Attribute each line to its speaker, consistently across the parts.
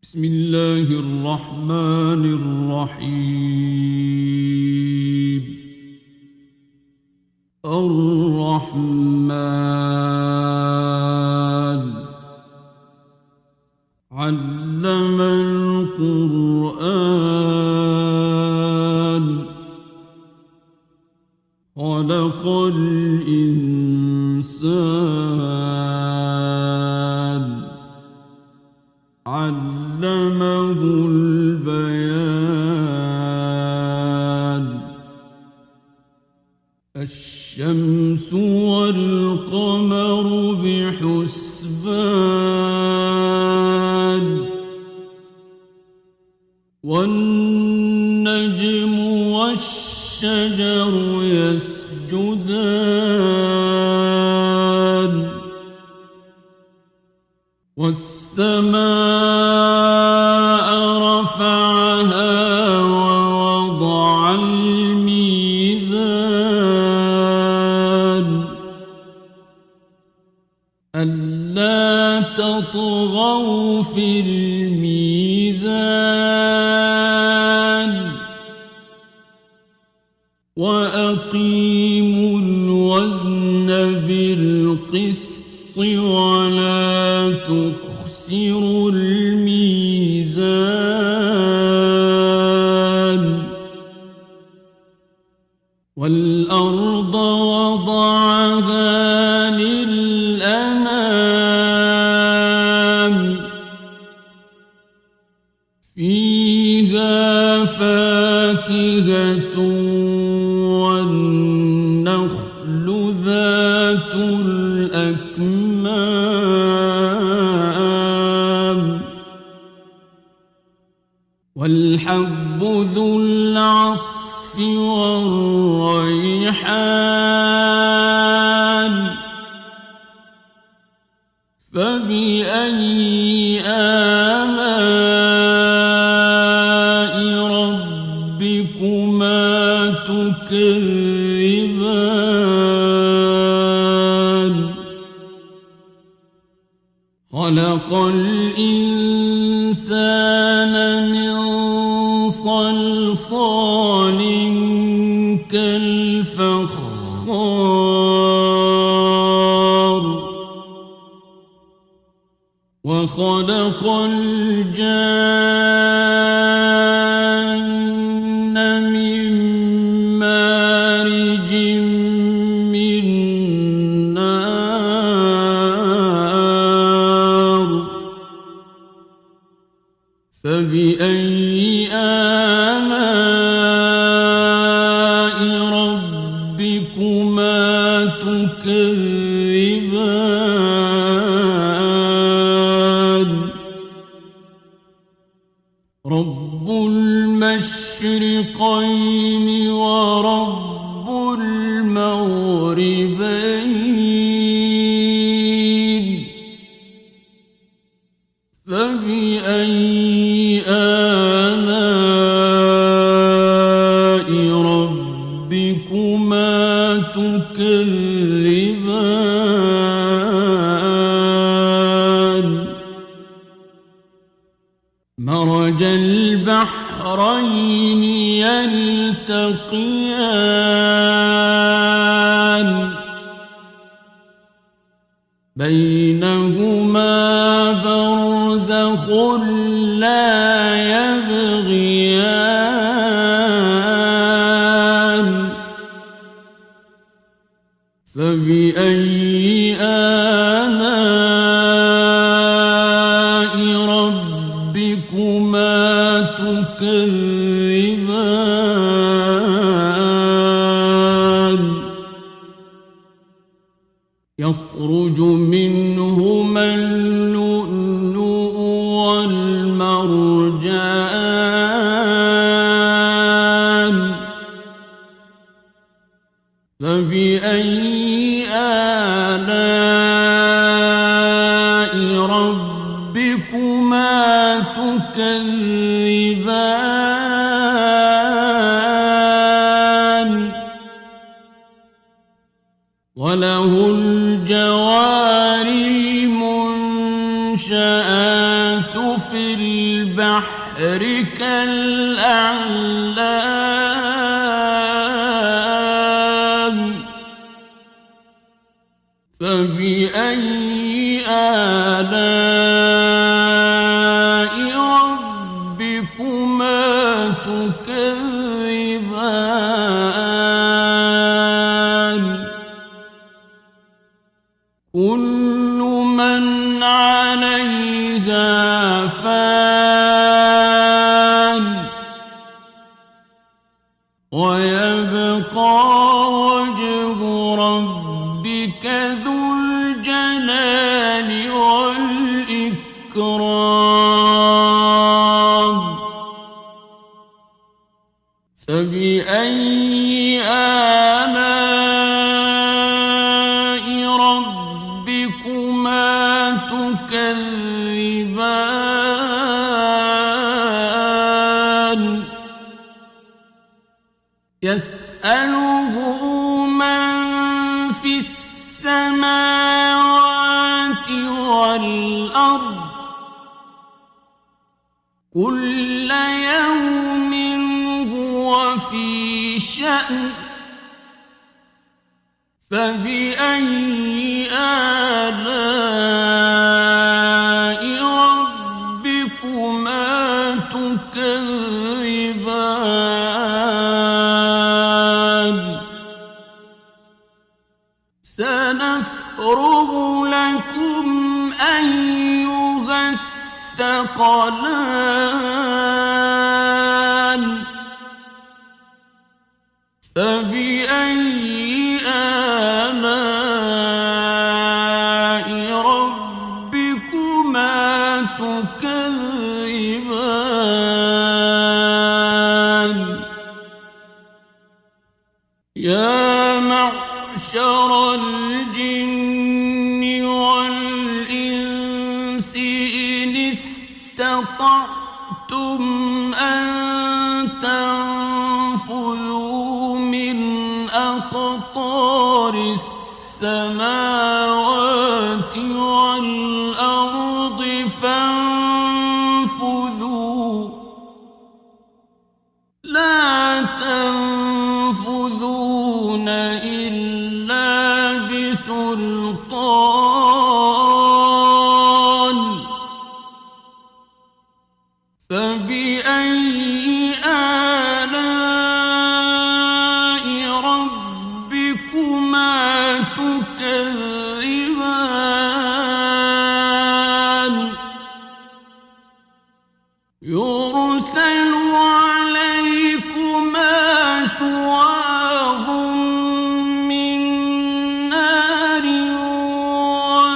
Speaker 1: بسم الله الرحمن الرحيم. الرحمن علم القرآن خلق الإنسان علمه البيان. الشمس والقمر بحسبان والنجم والشجر يسجدان والسماء رفعها ووضع الميزان ألا تطغوا في الميزان وأقيموا الوزن بالقسط ولا تخسروا الميزان. والأرض وضعها للأنام فيها فاكهة والنخل ذات الأكمام والحب ذو العصف والريحان فبأي آلاء ربكما تكذبان. خلق الإنسان من صلصال كالفخار وخلق الجن من مارج من نار فبأي آلاء ربكما تكذبان. رب المشرقين ورب المغربين فبأي آلاء ربكما تكذبان. مرج البحرين يلتقيان بينهما برزخ لا يبغيان فبأي آلاء ربكما تكذبان. يخرج منهما اللؤلؤ والمرجان فبأي آلاء ربكما تكذبان. وله الجوار المنشآت في البحر كالأعلام فبأي آلاء ربكما تكذبان كل من عليها فان ويبقى وجه ربك ذو الجلال والإكرام فبأي آلاء ربكما تكذبان يسأله من في السماوات والأرض كل يوم هو في شأن فبأي آلاء ربكما تكذبان سنفرغ لكم أيها الثقلان فبأي آلاء ربكما تكذبان يا معشر الجن والإنس إن استطعتم أن تنفذوا من أقطار السماوات والأرض فانفذوا لا تنفذون إلا بسلطان فبأي آلاء ربكما تكذبان يرسل عليكما شواظ من نار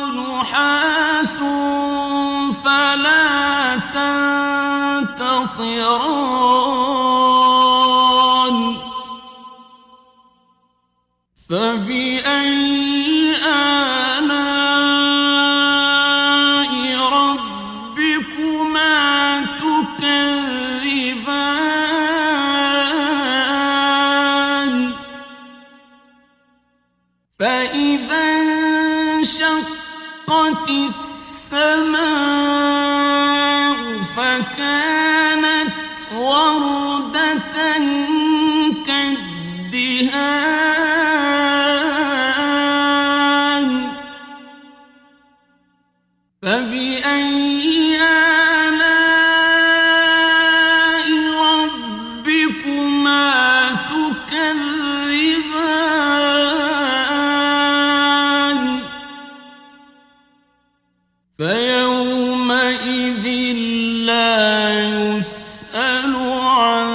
Speaker 1: ونحاس فلا تنتصران فبأي آلاء ربكما تكذبان فإذا انشقت السماء فكانت وردة كالدهان فبأي آلاء ربكما تكذبان فيومئذ لا يسأل عن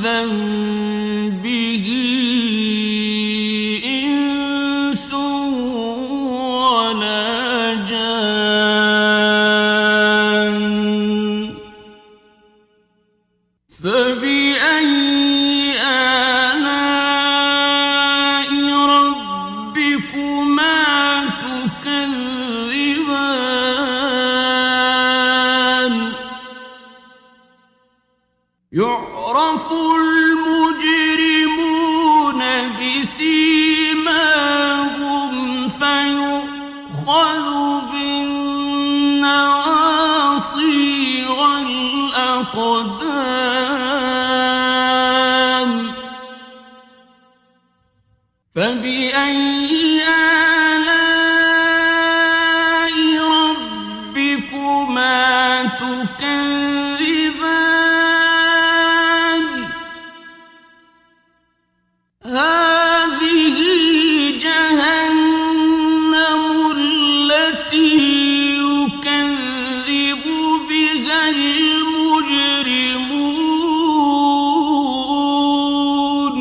Speaker 1: ذنبه إنس ولا جان فبأي آلاء ربكما تكذبان يعرف المجرمون بسيماهم فيؤخذ بالنواصي الأقدام فبأي آلاء ربكما تكذبان هذه جهنم التي يكذب بها المجرمون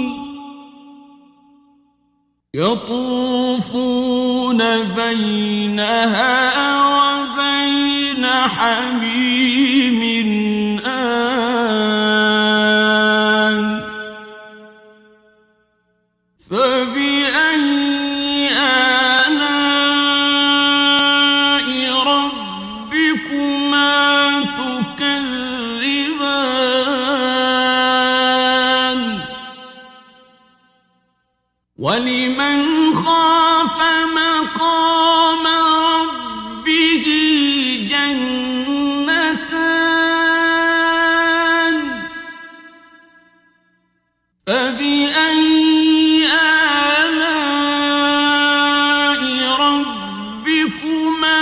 Speaker 1: يطوفون بينها وبين حميم آن فبأي آلاء ربكما تكذبان ولمن خاف مقام ربه جنتان فبأي آلاء ربكما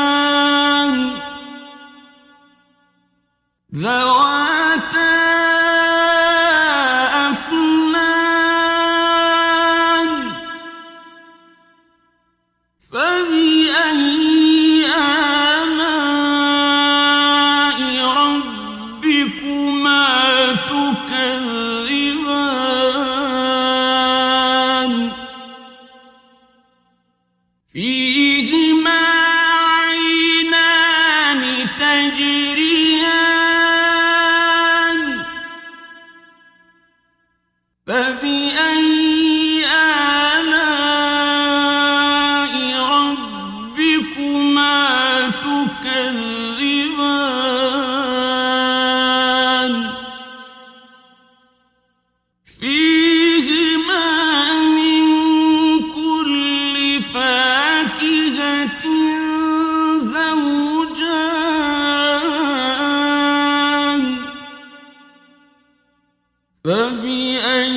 Speaker 1: تكذبان ذواتا أفنان فبأي آلاء ربكما تكذبان فيهما عينان تجريان فبأي آلاء ربكما تكذبان فيهما من كل فاكهة زوجان فبأي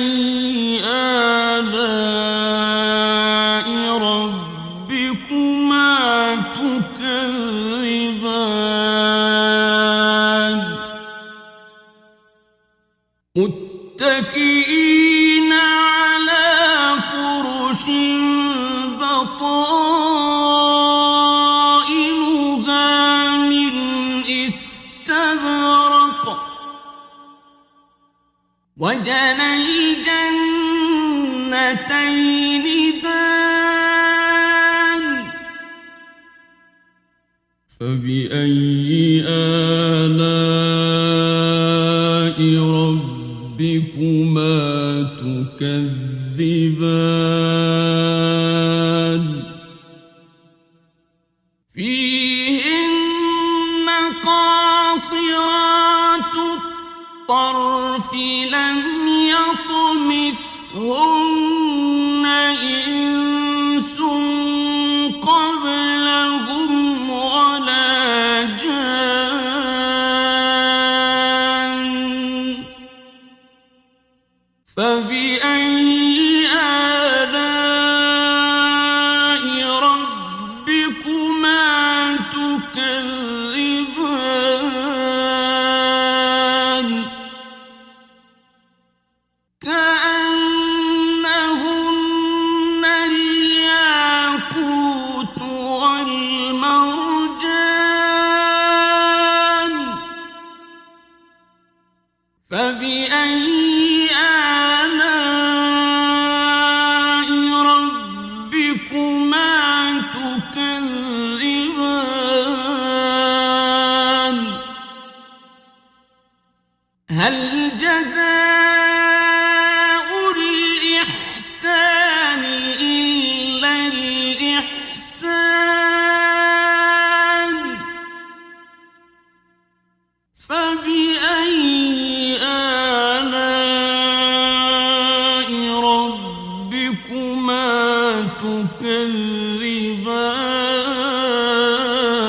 Speaker 1: آلاء ربكما تكذبان متكئين على فرش بطائنها من استبرق وجنى الجنتين دان فبأي آلاء ربكما تكذبان فيهن قاصرات الطرف لم يطمثهن إنس قبلهم ولا جان فبأي آلاء ربكما تكذبان كأنهن الياقوت والمرجان فبأي آلاء ربكما تكذبان هل جزاء الإحسان إلا الإحسان فبأي آلاء ربكما تكذبان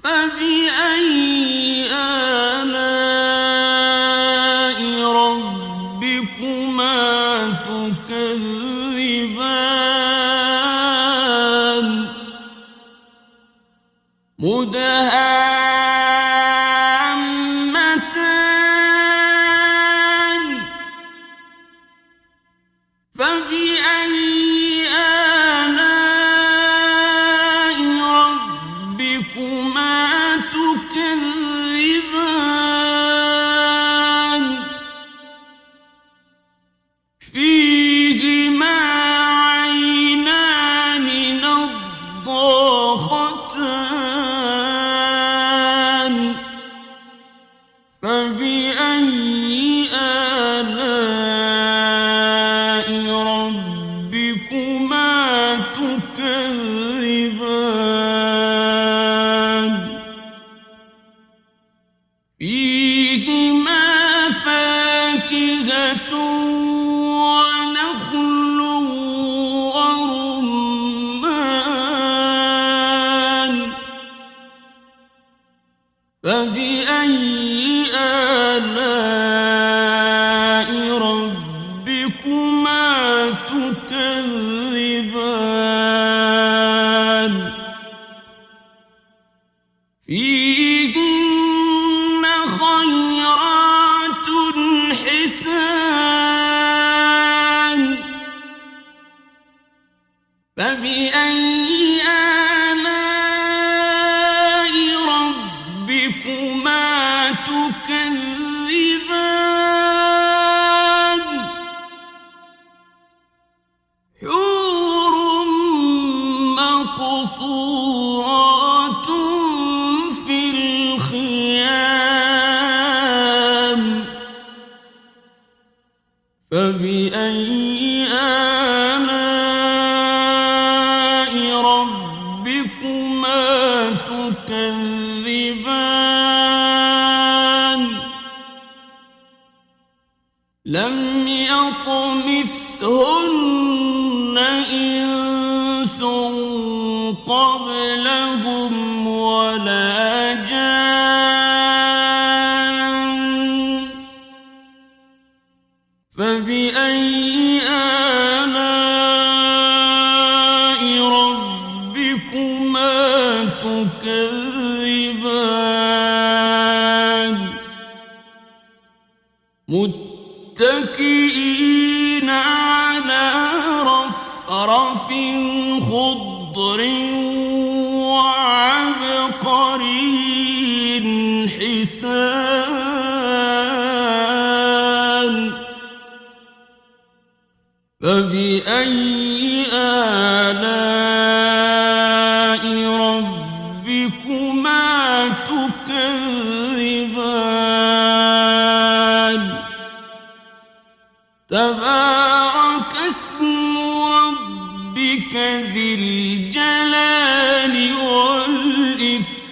Speaker 1: فبأي آلاء ربكما تكذبان مدهامتان فبأي آلاء ربكما تكذبان فيهما عينان نضاختان فبأي آلاء ربكما تكذبان فيهما فاكهة ونخل ورمان فبأي آلاء ربكما تكذبان فيهن خيرات حسان فبأي آلاء ربكما تكذبان حور مقصورات في الخيام فبأي آلاء ربكما تكذبان لم يطمثهن إنس قبلهم ولا جان فبأي آلاء ربكما تكذبان متكئين على رفرف خضر وعبقري حسان فبأي آلاء ربكما تكذبان تبارك اسم ربك ذي الجلال والإكرام